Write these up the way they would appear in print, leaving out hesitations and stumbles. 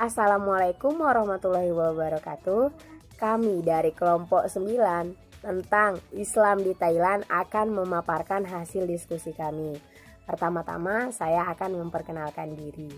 Assalamualaikum warahmatullahi wabarakatuh. Kami dari kelompok 9 tentang Islam di Thailand akan memaparkan hasil diskusi kami. Pertama-tama saya akan memperkenalkan diri.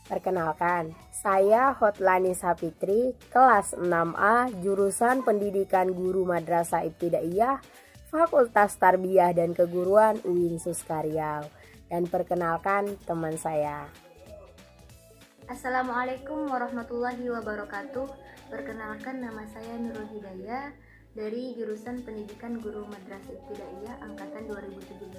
Perkenalkan, saya Hotlani Sapitri, kelas 6A, jurusan Pendidikan Guru Madrasah Ibtidaiyah, Fakultas Tarbiyah dan Keguruan UIN Suska Riau. Dan perkenalkan teman saya. Assalamualaikum warahmatullahi wabarakatuh. Perkenalkan, nama saya Nurul Hidayah dari jurusan Pendidikan Guru Madrasah Ibtidaiyah angkatan 2017,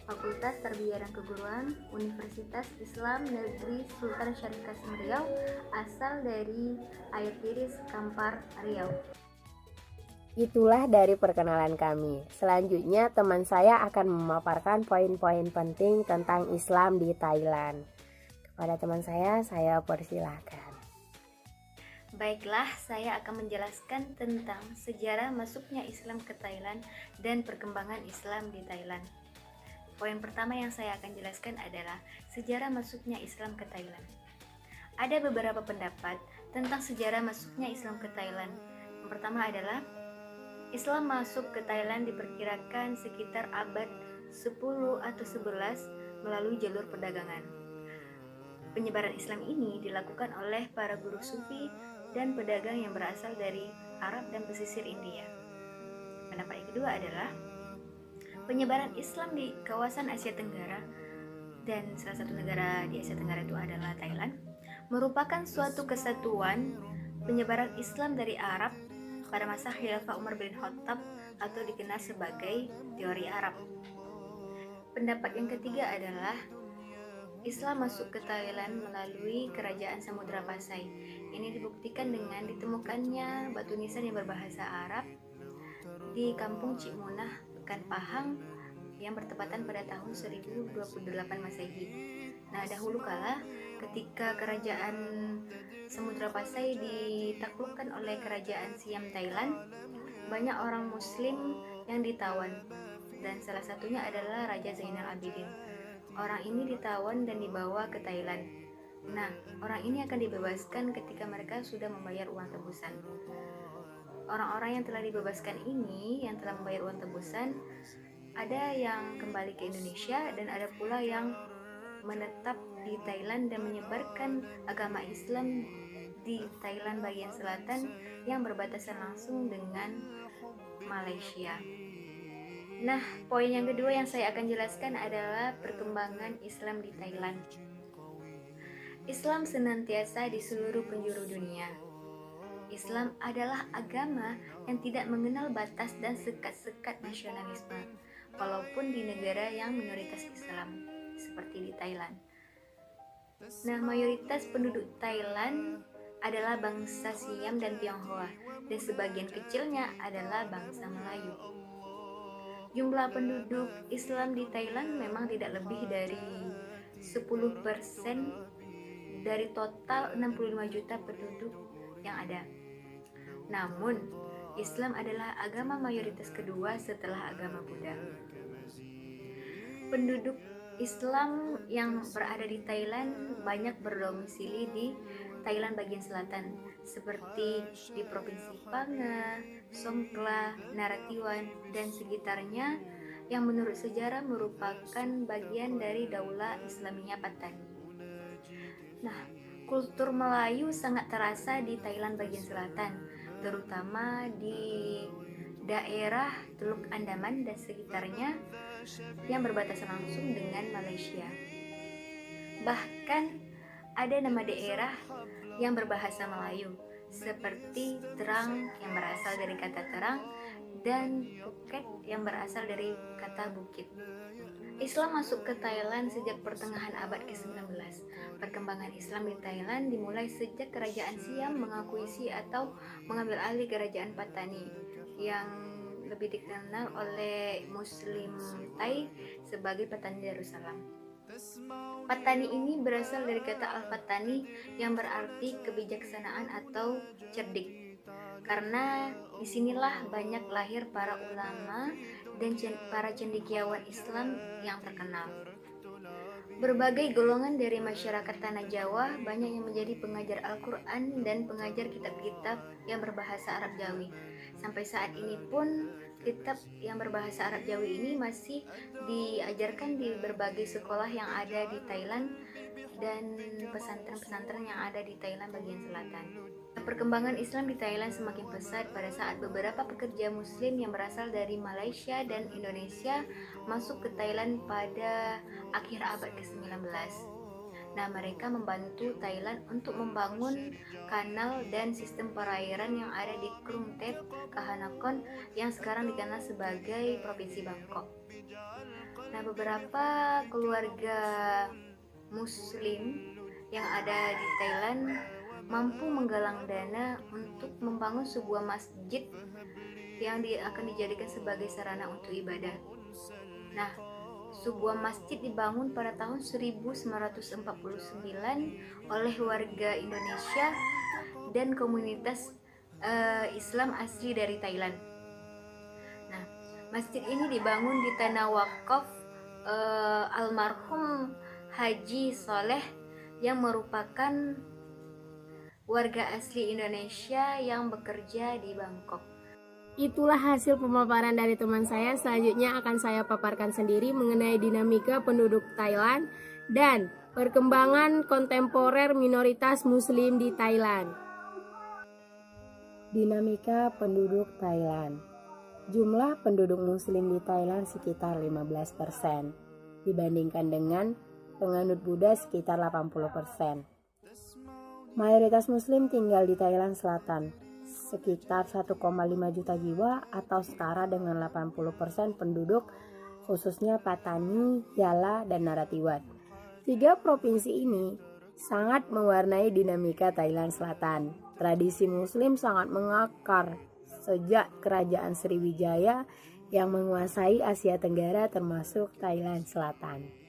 Fakultas Tarbiyah dan Keguruan, Universitas Islam Negeri Sultan Syarif Kasim Riau, asal dari Air Tiris, Kampar, Riau. Itulah dari perkenalan kami. Selanjutnya teman saya akan memaparkan poin-poin penting tentang Islam di Thailand. Kepada teman saya persilahkan. Baiklah, saya akan menjelaskan tentang sejarah masuknya Islam ke Thailand dan perkembangan Islam di Thailand. Poin pertama yang saya akan jelaskan adalah sejarah masuknya Islam ke Thailand. Ada beberapa pendapat tentang sejarah masuknya Islam ke Thailand. Yang pertama adalah Islam masuk ke Thailand diperkirakan sekitar abad 10 atau 11 melalui jalur perdagangan. Penyebaran Islam ini dilakukan oleh para guru sufi dan pedagang yang berasal dari Arab dan pesisir India. Pendapat yang kedua adalah penyebaran Islam di kawasan Asia Tenggara, dan salah satu negara di Asia Tenggara itu adalah Thailand, merupakan suatu kesatuan penyebaran Islam dari Arab pada masa Khilafah Umar bin Khattab atau dikenal sebagai teori Arab. Pendapat yang ketiga adalah Islam masuk ke Thailand melalui kerajaan Samudra Pasai. Ini dibuktikan dengan ditemukannya batu nisan yang berbahasa Arab di kampung Cikmunah, Pekan Pahang yang bertepatan pada tahun 1028 Masehi. Nah, dahulu kala ketika kerajaan Samudra Pasai ditaklukkan oleh kerajaan Siam Thailand, banyak orang muslim yang ditawan, dan salah satunya adalah Raja Zainal Abidin. Orang ini ditawan dan dibawa ke Thailand. Nah, orang ini akan dibebaskan ketika mereka sudah membayar uang tebusan. Orang-orang yang telah dibebaskan ini, yang telah membayar uang tebusan, ada yang kembali ke Indonesia dan ada pula yang menetap di Thailand dan menyebarkan agama Islam di Thailand bagian selatan yang berbatasan langsung dengan Malaysia. Nah, poin yang kedua yang saya akan jelaskan adalah perkembangan Islam di Thailand. Islam senantiasa di seluruh penjuru dunia. Islam adalah agama yang tidak mengenal batas dan sekat-sekat nasionalisme, walaupun di negara yang minoritas Islam, seperti di Thailand. Nah, mayoritas penduduk Thailand adalah bangsa Siam dan Tionghoa, dan sebagian kecilnya adalah bangsa Melayu. Jumlah penduduk Islam di Thailand memang tidak lebih dari 10% dari total 65 juta penduduk yang ada. Namun, Islam adalah agama mayoritas kedua setelah agama Buddha. Penduduk Islam yang berada di Thailand banyak berdomisili di Thailand bagian selatan, seperti di Provinsi Panga, Songkhla, Narathiwat, dan sekitarnya, yang menurut sejarah merupakan bagian dari Daulah Islamiyah Patani. Nah, kultur Melayu sangat terasa di Thailand bagian selatan, terutama di daerah Teluk Andaman dan sekitarnya yang berbatasan langsung dengan Malaysia. Bahkan ada nama daerah yang berbahasa Melayu, seperti Terang yang berasal dari kata terang dan Phuket yang berasal dari kata bukit. Islam masuk ke Thailand sejak pertengahan abad ke-19. Perkembangan Islam di Thailand dimulai sejak kerajaan Siam mengakuisisi atau mengambil alih kerajaan Patani yang lebih dikenal oleh Muslim Thai sebagai Patani Darussalam. Patani ini berasal dari kata Al-Fatani yang berarti kebijaksanaan atau cerdik. Karena disinilah banyak lahir para ulama dan para cendekiawan Islam yang terkenal. Berbagai golongan dari masyarakat Tanah Jawa banyak yang menjadi pengajar Al-Quran dan pengajar kitab-kitab yang berbahasa Arab Jawi. Sampai saat ini pun kitab yang berbahasa Arab Jawi ini masih diajarkan di berbagai sekolah yang ada di Thailand dan pesantren-pesantren yang ada di Thailand bagian selatan. Perkembangan Islam di Thailand semakin pesat pada saat beberapa pekerja muslim yang berasal dari Malaysia dan Indonesia masuk ke Thailand pada akhir abad ke-19. Nah, mereka membantu Thailand untuk membangun kanal dan sistem perairan yang ada di Krung Thep, Kahanakon yang sekarang dikenal sebagai Provinsi Bangkok. Nah, beberapa keluarga muslim yang ada di Thailand mampu menggalang dana untuk membangun sebuah masjid yang akan dijadikan sebagai sarana untuk ibadah. Nah, sebuah masjid dibangun pada tahun 1949 oleh warga Indonesia dan komunitas Islam asli dari Thailand. Nah, masjid ini dibangun di tanah wakaf almarhum Haji Soleh yang merupakan warga asli Indonesia yang bekerja di Bangkok. Itulah hasil pemaparan dari teman saya. Selanjutnya akan saya paparkan sendiri mengenai dinamika penduduk Thailand dan perkembangan kontemporer minoritas muslim di Thailand. Dinamika penduduk Thailand. Jumlah penduduk muslim di Thailand sekitar 15%, dibandingkan dengan penganut Buddha sekitar 80%. Mayoritas muslim tinggal di Thailand Selatan, sekitar 1,5 juta jiwa atau setara dengan 80% penduduk, khususnya Patani, Yala, dan Narathiwat. 3 provinsi ini sangat mewarnai dinamika Thailand Selatan. Tradisi muslim sangat mengakar sejak kerajaan Sriwijaya yang menguasai Asia Tenggara termasuk Thailand Selatan.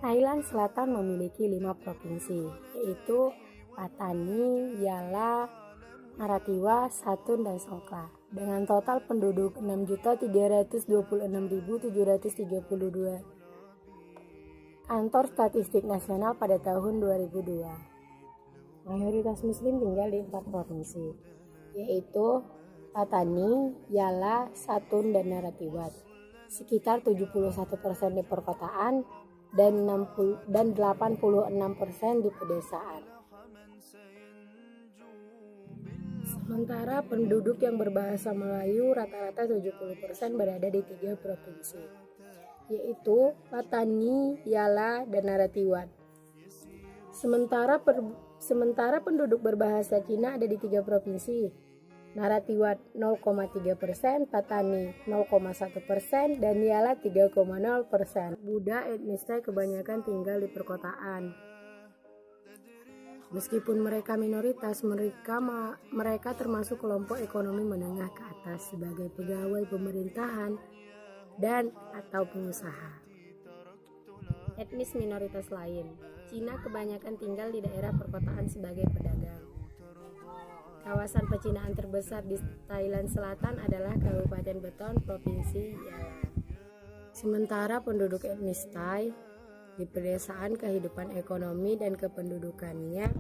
Thailand Selatan memiliki 5 provinsi, yaitu Patani, Yala, Narathiwat, Satun, dan Songkhla, dengan total penduduk 6.326.732. Kantor Statistik Nasional pada tahun 2002. Mayoritas muslim tinggal di 4 provinsi, yaitu Patani, Yala, Satun, dan Narathiwat. Sekitar 71% di perkotaan dan 86% di pedesaan. Sementara penduduk yang berbahasa Melayu rata-rata 70% berada di 3 provinsi, yaitu Patani, Yala, dan Narathiwat. Sementara penduduk berbahasa Cina ada di 3 provinsi, Narathiwat 0,3%, Patani 0,1%, dan Yala 3,0%. Buddha etnis Thai kebanyakan tinggal di perkotaan. Meskipun mereka minoritas, mereka termasuk kelompok ekonomi menengah ke atas sebagai pegawai pemerintahan dan atau pengusaha. Etnis minoritas lain, Cina kebanyakan tinggal di daerah perkotaan sebagai pedagang. Kawasan pecinaan terbesar di Thailand Selatan adalah Kabupaten Beton, Provinsi Yala. Sementara penduduk etnis Thai di pedesaan kehidupan ekonomi dan kependudukannya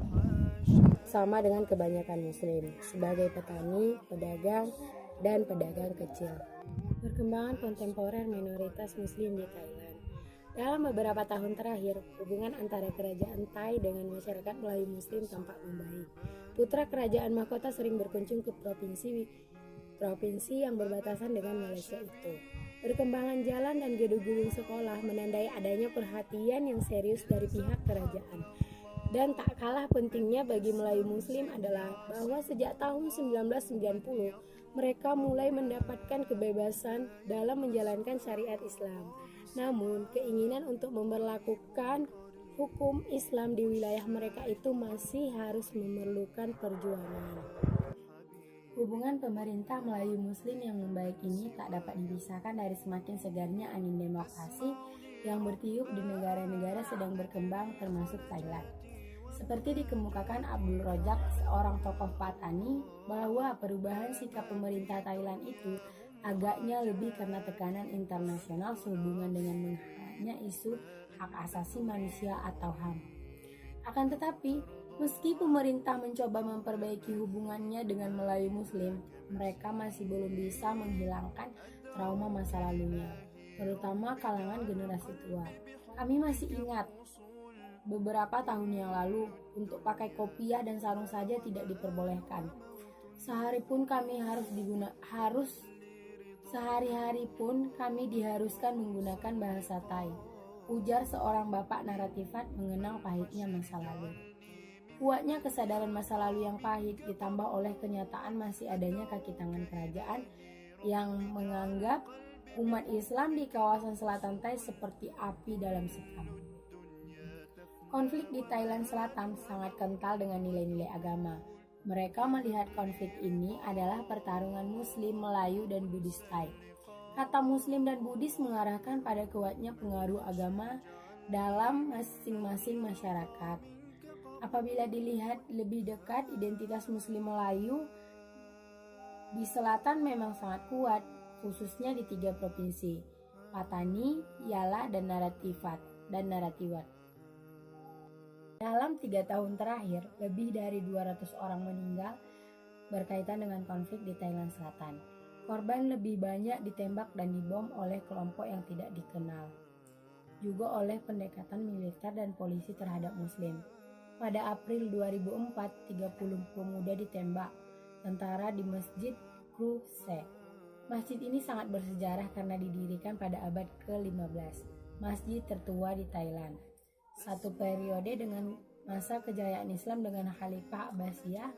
sama dengan kebanyakan muslim, sebagai petani, pedagang, dan pedagang kecil. Perkembangan kontemporer minoritas muslim di Thailand. Dalam beberapa tahun terakhir, hubungan antara kerajaan Thai dengan masyarakat Melayu Muslim tampak membaik. Putra kerajaan mahkota sering berkunjung ke provinsi yang berbatasan dengan Malaysia itu. Perkembangan jalan dan gedung-gedung sekolah menandai adanya perhatian yang serius dari pihak kerajaan. Dan tak kalah pentingnya bagi Melayu Muslim adalah bahwa sejak tahun 1990, mereka mulai mendapatkan kebebasan dalam menjalankan syariat Islam. Namun, keinginan untuk memberlakukan hukum Islam di wilayah mereka itu masih harus memerlukan perjuangan. Hubungan pemerintah Melayu Muslim yang membaik ini tak dapat dipisahkan dari semakin segarnya angin demokrasi yang bertiup di negara-negara sedang berkembang termasuk Thailand. Seperti dikemukakan Abdul Rojak, seorang tokoh Patani, bahwa perubahan sikap pemerintah Thailand itu agaknya lebih karena tekanan internasional sehubungan dengan hangatnya isu hak asasi manusia atau HAM. Akan tetapi, meski pemerintah mencoba memperbaiki hubungannya dengan Melayu Muslim, mereka masih belum bisa menghilangkan trauma masa lalunya, terutama kalangan generasi tua. Kami masih ingat beberapa tahun yang lalu, untuk pakai kopiah dan sarung saja tidak diperbolehkan. Sehari-hari pun kami diharuskan menggunakan bahasa Thai, ujar seorang bapak naratifat mengenang pahitnya masa lalu. Kuatnya kesadaran masa lalu yang pahit ditambah oleh kenyataan masih adanya kaki tangan kerajaan yang menganggap umat Islam di kawasan selatan Thai seperti api dalam sekam. Konflik di Thailand Selatan sangat kental dengan nilai-nilai agama. Mereka melihat konflik ini adalah pertarungan Muslim, Melayu, dan Buddhis Thai. Kata Muslim dan Buddhis mengarahkan pada kuatnya pengaruh agama dalam masing-masing masyarakat. Apabila dilihat lebih dekat, identitas Muslim Melayu di selatan memang sangat kuat, khususnya di 3 provinsi, Patani, Yala, dan Naratiwat. Dalam 3 tahun terakhir, lebih dari 200 orang meninggal berkaitan dengan konflik di Thailand Selatan. Korban lebih banyak ditembak dan dibom oleh kelompok yang tidak dikenal, juga oleh pendekatan militer dan polisi terhadap Muslim. Pada April 2004, 30 pemuda ditembak tentara di Masjid Kru Se. Masjid ini sangat bersejarah karena didirikan pada abad ke-15, masjid tertua di Thailand. Satu periode dengan masa kejayaan Islam dengan Khalifah Abbasiyah.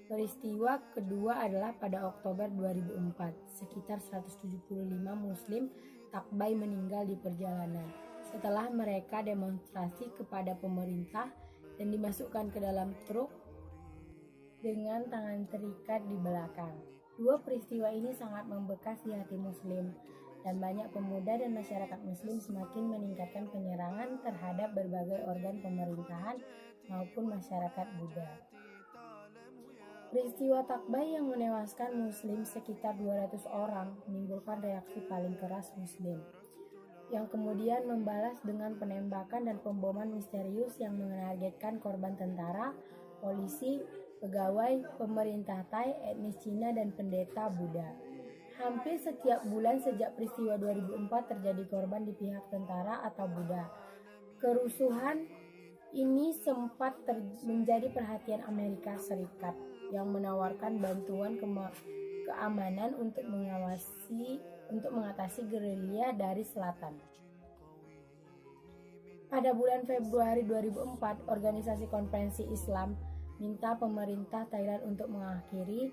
Peristiwa kedua adalah pada Oktober 2004, sekitar 175 Muslim Takbai meninggal di perjalanan setelah mereka demonstrasi kepada pemerintah dan dimasukkan ke dalam truk dengan tangan terikat di belakang. 2 peristiwa ini sangat membekas di hati Muslim, dan banyak pemuda dan masyarakat Muslim semakin meningkatkan penyerangan terhadap berbagai organ pemerintahan maupun masyarakat Buddha. Peristiwa Takbai yang menewaskan Muslim sekitar 200 orang menimbulkan reaksi paling keras Muslim, yang kemudian membalas dengan penembakan dan pemboman misterius yang menargetkan korban tentara, polisi, pegawai, pemerintah Thai, etnis Cina, dan pendeta Buddha. Hampir setiap bulan sejak peristiwa 2004 terjadi korban di pihak tentara atau Buddha. Kerusuhan ini sempat menjadi perhatian Amerika Serikat yang menawarkan bantuan keamanan untuk mengatasi gerilya dari selatan. Pada bulan Februari 2004, Organisasi Konferensi Islam minta pemerintah Thailand untuk mengakhiri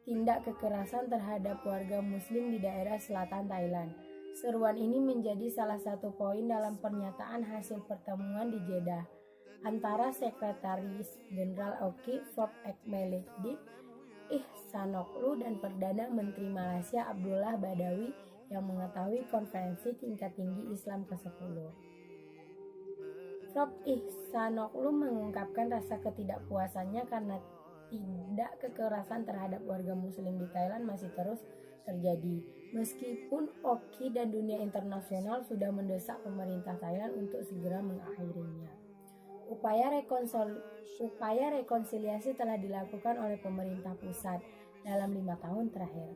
tindak kekerasan terhadap warga Muslim di daerah selatan Thailand. Seruan ini menjadi salah satu poin dalam pernyataan hasil pertemuan di Jeddah antara Sekretaris Jenderal Oki Prof. Ekmelekdip Ihsanoglu dan Perdana Menteri Malaysia Abdullah Badawi yang mengetahui konferensi tingkat tinggi Islam ke-10. Prof. Ihsanoglu mengungkapkan rasa ketidakpuasannya karena tindak kekerasan terhadap warga Muslim di Thailand masih terus terjadi, meskipun Oki dan dunia internasional sudah mendesak pemerintah Thailand untuk segera mengakhirinya. Upaya rekonsiliasi telah dilakukan oleh pemerintah pusat dalam 5 tahun terakhir,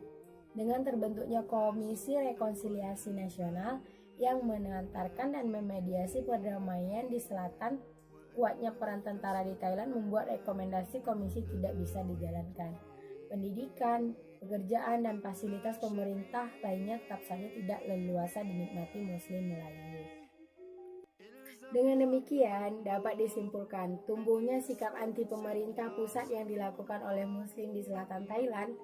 dengan terbentuknya Komisi Rekonsiliasi Nasional yang mengantarkan dan memediasi perdamaian di selatan. Kuatnya peran tentara di Thailand membuat rekomendasi komisi tidak bisa dijalankan. Pendidikan, pekerjaan, dan fasilitas pemerintah lainnya tetap saja tidak leluasa dinikmati Muslim Melayu. Dengan demikian, dapat disimpulkan tumbuhnya sikap anti pemerintah pusat yang dilakukan oleh Muslim di selatan Thailand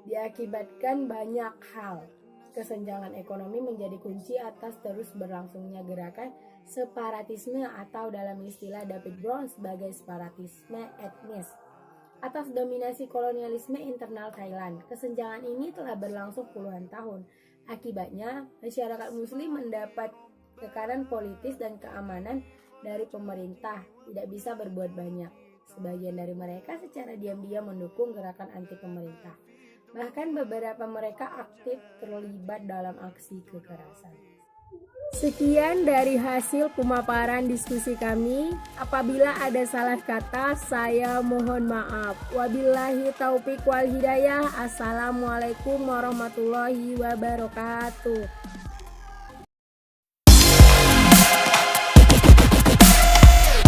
diakibatkan banyak hal. Kesenjangan ekonomi menjadi kunci atas terus berlangsungnya gerakan separatisme atau dalam istilah David Brown sebagai separatisme etnis. Atas dominasi kolonialisme internal Thailand, kesenjangan ini telah berlangsung puluhan tahun. Akibatnya, masyarakat Muslim mendapat tekanan politis dan keamanan dari pemerintah, tidak bisa berbuat banyak. Sebagian dari mereka secara diam-diam mendukung gerakan anti pemerintah. Bahkan beberapa mereka aktif terlibat dalam aksi kekerasan. Sekian dari hasil pemaparan diskusi kami. Apabila ada salah kata, saya mohon maaf. Wabillahi taufik wal hidayah. Assalamualaikum warahmatullahi wabarakatuh.